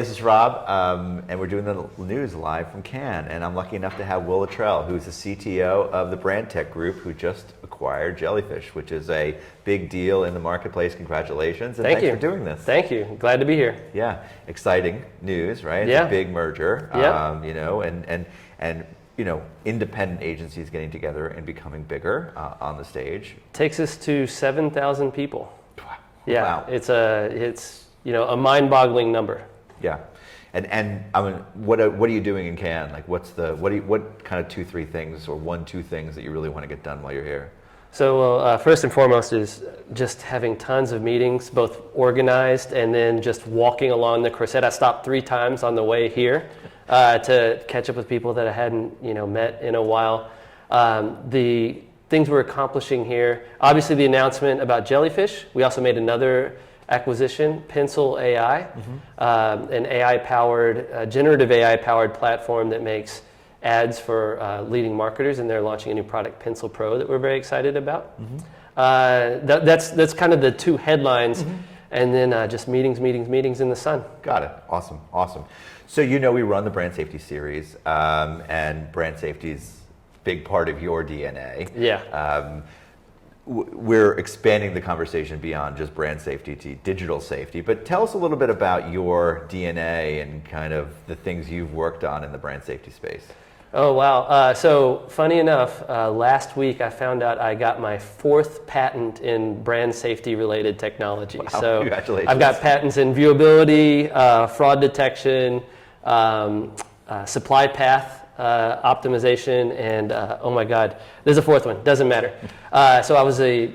this is Rob, and we're doing the news live from Cannes, and I'm lucky enough to have Luttrell, who's the CTO of the Brandtech group, who just acquired Jellyfish, which is a big deal in the marketplace. Congratulations, and thanks for doing this. Thank you. Glad to be here. Yeah, exciting news, right? Yeah. It's a big merger, Yeah. and independent agencies getting together and becoming bigger on the stage. Takes us to 7,000 people. Wow. Yeah, Wow. it's a mind-boggling number. Yeah, and I mean, what are you doing in Cannes? Like, what kind of 2-3 things or 1-2 things that you really want to get done while you're here? So first and foremost is just having tons of meetings, both organized and then just walking along the Crusade. I stopped 3 times on the way here to catch up with people that I hadn't met in a while. The things we're accomplishing here, obviously the announcement about Jellyfish. We also made another acquisition, Pencil AI, an AI-powered, generative AI-powered platform that makes ads for leading marketers, and they're launching a new product, Pencil Pro, that we're very excited about. That's kind of the 2 headlines, and then just meetings in the sun. Got it. Awesome. So we run the brand safety series, and brand safety is a big part of your DNA. Yeah. We're expanding the conversation beyond just brand safety to digital safety, but tell us a little bit about your DNA and kind of the things you've worked on in the brand safety space. Oh, wow. So funny enough, last week I found out I got my 4th patent in brand safety related technology. Wow, so congratulations. I've got patents in viewability, fraud detection, supply path optimization, and oh my God, there's a 4th one, doesn't matter. So I was a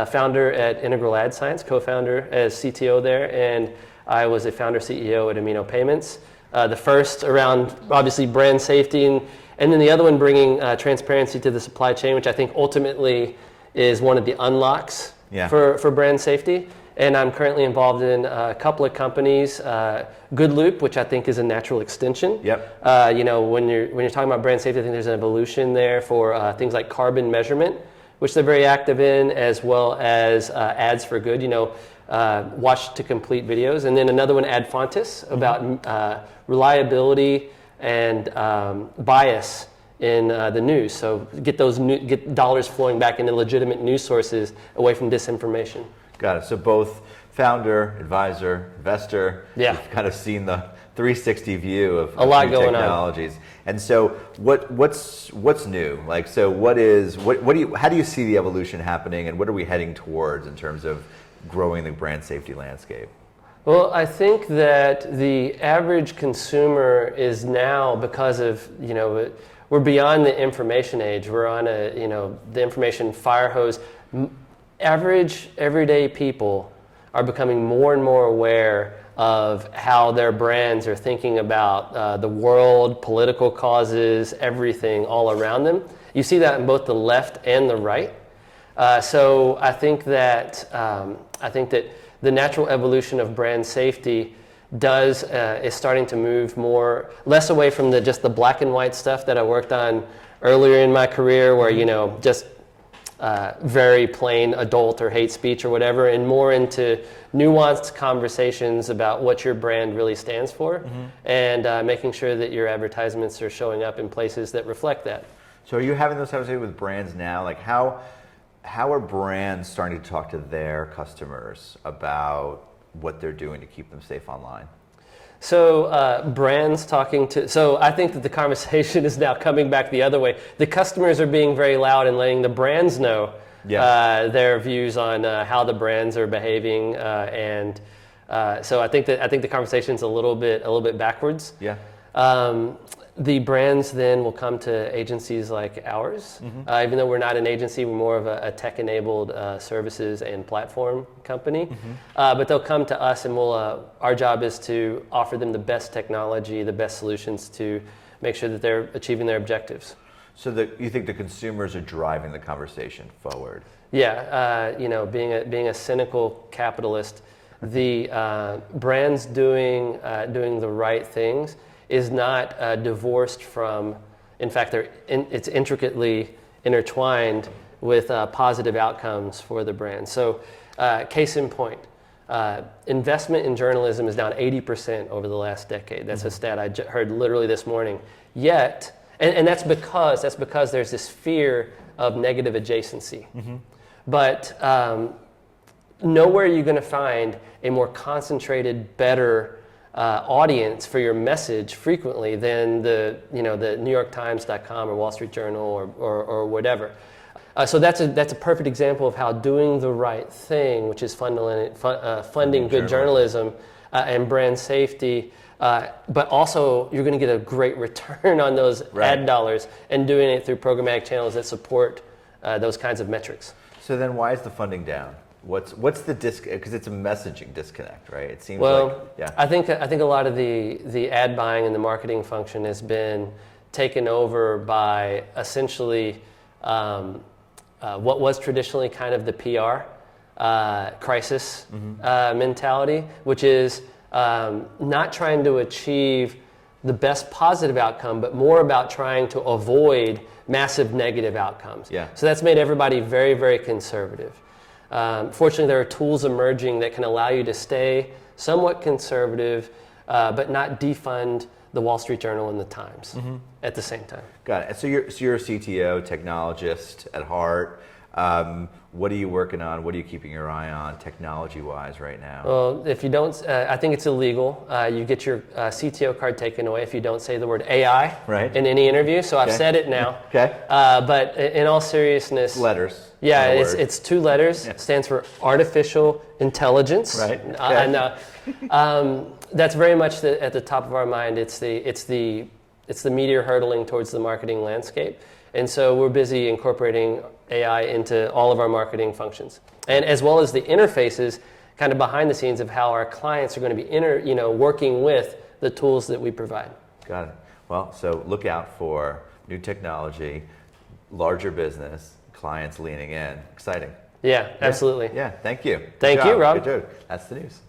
founder at Integral Ad Science, co-founder as CTO there, and I was a founder CEO at Amino Payments. The first around obviously brand safety, and then the other one bringing transparency to the supply chain, which I think ultimately is one of the unlocks for brand safety. And I'm currently involved in a couple of companies, Good Loop, which I think is a natural extension. Yep. When you're talking about brand safety, I think there's an evolution there for things like carbon measurement, which they're very active in, as well as ads for good. Watch to complete videos, and then another one, Ad Fontes, about reliability and bias in the news. So get dollars flowing back into legitimate news sources away from disinformation. Got it. So both founder, advisor, investor. Yeah. You've kind of seen the 360 view of a lot new going technologies. On. And so what's new? Like, so how do you see the evolution happening, and what are we heading towards in terms of growing the brand safety landscape? Well, I think that the average consumer is now, because of, we're beyond the information age. We're on the information fire hose. Average, everyday people are becoming more and more aware of how their brands are thinking about the world, political causes, everything all around them. You see that in both the left and the right. So I think that the natural evolution of brand safety is starting to move less away from just the black and white stuff that I worked on earlier in my career, where just very plain adult or hate speech or whatever, and more into nuanced conversations about what your brand really stands for, and making sure that your advertisements are showing up in places that reflect that. So are you having those conversations with brands now? Like, how are brands starting to talk to their customers about what they're doing to keep them safe online? So brands so I think that the conversation is now coming back the other way. The customers are being very loud and letting the brands know their views on how the brands are behaving, so I think the conversation's a little bit backwards. Yeah. The brands then will come to agencies like ours. Even though we're not an agency, we're more of a tech-enabled services and platform company. But they'll come to us, and our job is to offer them the best technology, the best solutions to make sure that they're achieving their objectives. So you think the consumers are driving the conversation forward? Yeah, being a cynical capitalist, the brands doing the right things is not divorced from, in fact, it's intricately intertwined with positive outcomes for the brand. So case in point, investment in journalism is down 80% over the last decade. That's a stat I heard literally this morning. Yet, and that's because there's this fear of negative adjacency. But nowhere are you going to find a more concentrated, better audience for your message frequently than the NewYorkTimes.com or Wall Street Journal or whatever. So that's a perfect example of how doing the right thing, which is funding good journalism and brand safety, but also you're going to get a great return on those ad dollars, and doing it through programmatic channels that support those kinds of metrics. So then why is the funding down? What's the because it's a messaging disconnect, right? It seems I think a lot of the ad buying and the marketing function has been taken over by essentially what was traditionally kind of the PR crisis mentality, which is not trying to achieve the best positive outcome, but more about trying to avoid massive negative outcomes. Yeah. So that's made everybody very, very conservative. Fortunately, there are tools emerging that can allow you to stay somewhat conservative, but not defund the Wall Street Journal and the Times at the same time. Got it. So you're a CTO, technologist at heart. What are you working on? What are you keeping your eye on technology-wise right now? Well, if you don't, I think it's illegal. You get your CTO card taken away if you don't say the word AI in any interview. So I've said it now. Okay. But in all seriousness, letters. Yeah, it's 2 letters. It stands for artificial intelligence. Right. And that's very much at the top of our mind. It's the meteor hurtling towards the marketing landscape. And so we're busy incorporating AI into all of our marketing functions, and as well as the interfaces kind of behind the scenes of how our clients are going to be working with the tools that we provide. Got it. Well, so look out for new technology, larger business, clients leaning in. Exciting. Yeah, absolutely. Yeah, thank you. Thank you, Rob. Good job. That's the news.